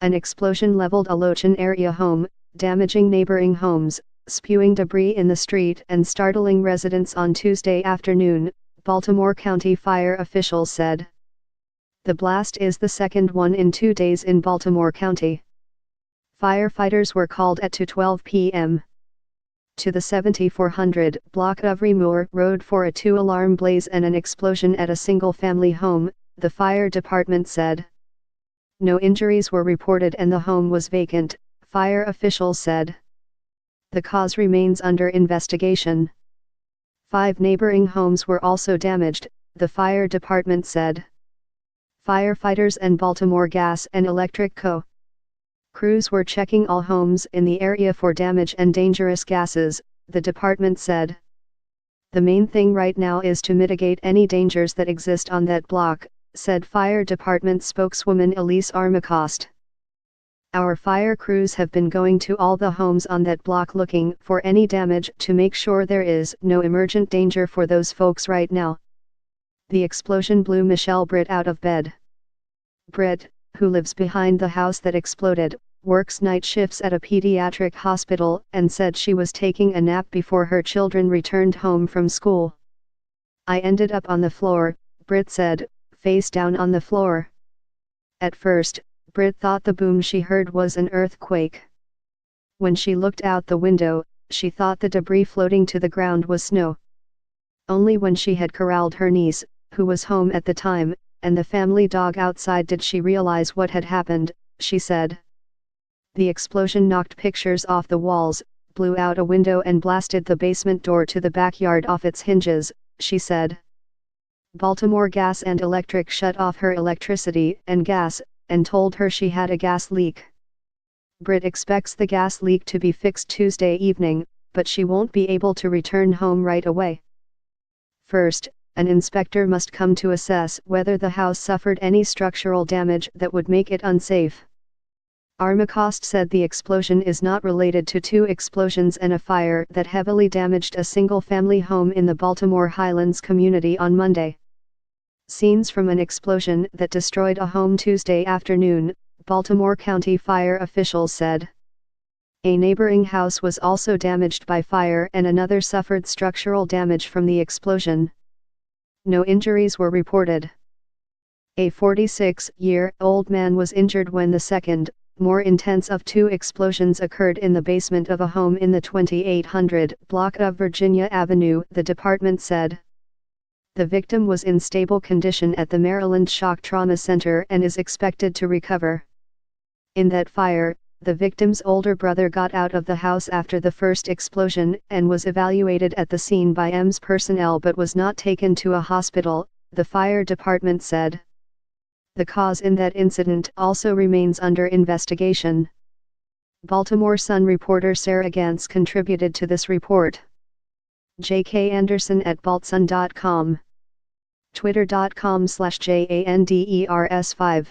An explosion leveled a Lochearn area home, damaging neighboring homes, spewing debris in the street and startling residents on Tuesday afternoon, Baltimore County fire officials said. The blast is the second one in 2 days in Baltimore County. Firefighters were called at 2:12 p.m. to the 7400 block of Remore Road for a 2-alarm blaze and an explosion at a single-family home, the fire department said. No injuries were reported and the home was vacant, fire officials said. The cause remains under investigation. 5 neighboring homes were also damaged, the fire department said. Firefighters and Baltimore Gas and Electric Co. crews were checking all homes in the area for damage and dangerous gases, the department said. The main thing right now is to mitigate any dangers that exist on that block, said Fire Department spokeswoman Elise Armacost. Our fire crews have been going to all the homes on that block looking for any damage to make sure there is no emergent danger for those folks right now. The explosion blew Michelle Britt out of bed. Britt, who lives behind the house that exploded, works night shifts at a pediatric hospital and said she was taking a nap before her children returned home from school. I ended up on the floor, Britt said, face down on the floor. At first, Britt thought the boom she heard was an earthquake. When she looked out the window, she thought the debris floating to the ground was snow. Only when she had corralled her niece, who was home at the time, and the family dog outside did she realize what had happened, she said. The explosion knocked pictures off the walls, blew out a window and blasted the basement door to the backyard off its hinges, she said. Baltimore Gas and Electric shut off her electricity and gas, and told her she had a gas leak. Britt expects the gas leak to be fixed Tuesday evening, but she won't be able to return home right away. First, an inspector must come to assess whether the house suffered any structural damage that would make it unsafe. Armacost said the explosion is not related to 2 explosions and a fire that heavily damaged a single-family home in the Baltimore Highlands community on Monday. Scenes from an explosion that destroyed a home Tuesday afternoon, Baltimore County fire officials said. A neighboring house was also damaged by fire and another suffered structural damage from the explosion. No injuries were reported. A 46-year-old man was injured when the second, more intense of 2 explosions occurred in the basement of a home in the 2800 block of Virginia Avenue, the department said. The victim was in stable condition at the Maryland Shock Trauma Center and is expected to recover. In that fire, the victim's older brother got out of the house after the first explosion and was evaluated at the scene by EMS personnel but was not taken to a hospital, the fire department said. The cause in that incident also remains under investigation. Baltimore Sun reporter Sarah Gantz contributed to this report. J.K. Anderson at baltsun.com. Twitter.com/JANDERS5